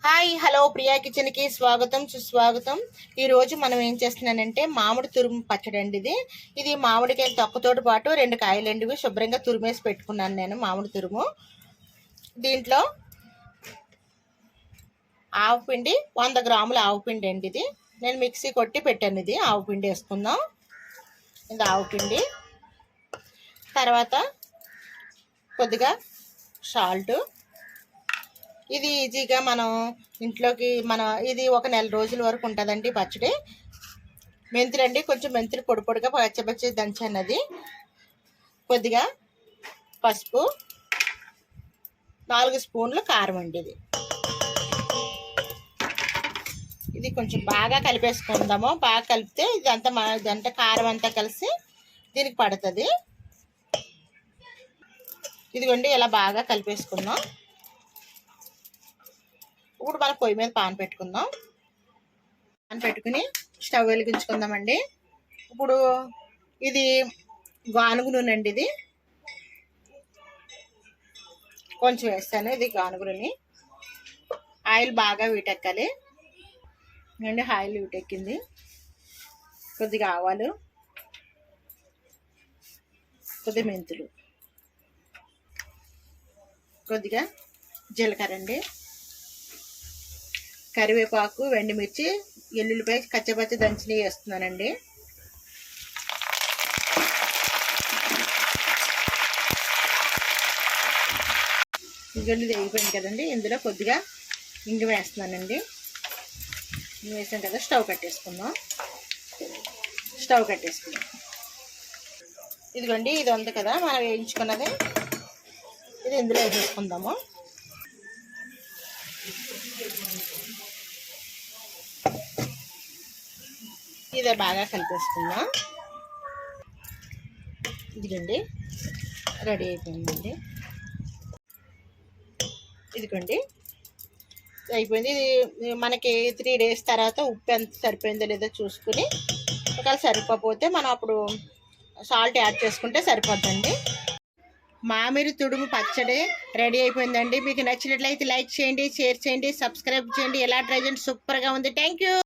Hi hello Priya కిచెన్కి స్వాగతం సుస్వాగతం. ఈరోజు మనం ఏం చేస్తున్నానంటే మామిడి తురుము పచ్చడి అండి. ఇది మామిడికాయ తొక్కతోటి పాటు 2 కాయలండి శుభ్రంగా తురిమేసి పెట్టుకున్నాను నేను. మామిడి తురుము దీంట్లో ఆవు పిండి 100 గ్రాముల ఆవు పిండి అండి. ఇది నేను మిక్సీ కొట్టి పెట్టాను. ఇది ఆవు పిండి వేసుకుందాం. ఇది ఆవు పిండి, తర్వాత కొద్దిగా సాల్ట్. ఇది ఈజీగా మనం ఇంట్లోకి ఇది ఒక నెల రోజుల వరకు ఉంటుందండి పచ్చడి. మెంతులు అండి, కొంచెం మెంతులు పొడి పొడిగా పచ్చపచ్చి దంచాను. అది కొద్దిగా పసుపు, 4 స్పూన్లు కారం అండి. ఇది కొంచెం బాగా కలిపేసుకుందాము. బాగా కలిపితే ఇదంతా కారం అంతా కలిసి దీనికి పడుతుంది. ఇదిగోండి ఇలా బాగా కలిపేసుకుందాం. ఇప్పుడు మనం పొయ్యి మీద పాన్ పెట్టుకుందాం. పాన్ పెట్టుకుని స్టవ్ వెలిగించుకుందామండి. ఇప్పుడు ఇది గానుగు నూనె అండి. ఇది కొంచెం వేస్తాను. ఇది గానుగు నూనె. ఆయిల్ బాగా వీటెక్కాలి అండి. ఆయిల్ వీటెక్కింది. కొద్దిగా ఆవాలు, కొద్దిగా మెంతులు, కొద్దిగా జీలకర్ర అండి, కరివేపాకు, ఎండుమిర్చి, ఎల్లుల్లిపాయ కచ్చపచ్చ దంచినవి వేస్తున్నానండి. ఇంకొంచెం వేగిపోయింది కదండి. ఇందులో కొద్దిగా ఇంగు వేస్తున్నానండి. ఇంగు వేసాం కదా, స్టవ్ కట్టేసుకుందాం. ఇదిగోండి, ఇది ఉంది కదా మనం వేయించుకున్నది. ఇది ఇందులో వేసేసుకుందాము. ఇదే బాగా కలిపేసుకుందాం. ఇదిగోండి రెడీ అయిపోయిందండి. ఇదిగోండి అయిపోయింది. ఇది మనకి 3 డేస్ తర్వాత ఉప్పు ఎంత సరిపోయిందో లేదో చూసుకుని, ఒకవేళ సరిపోతే మనం అప్పుడు సాల్ట్ యాడ్ చేసుకుంటే సరిపోద్దండి. మామిడి తుడుము పచ్చడి రెడీ అయిపోయిందండి. మీకు నచ్చినట్లయితే లైక్ చేయండి, షేర్ చేయండి, సబ్స్క్రైబ్ చేయండి. ఎలా ట్రై చేయండి. సూపర్గా ఉంది. Thank you.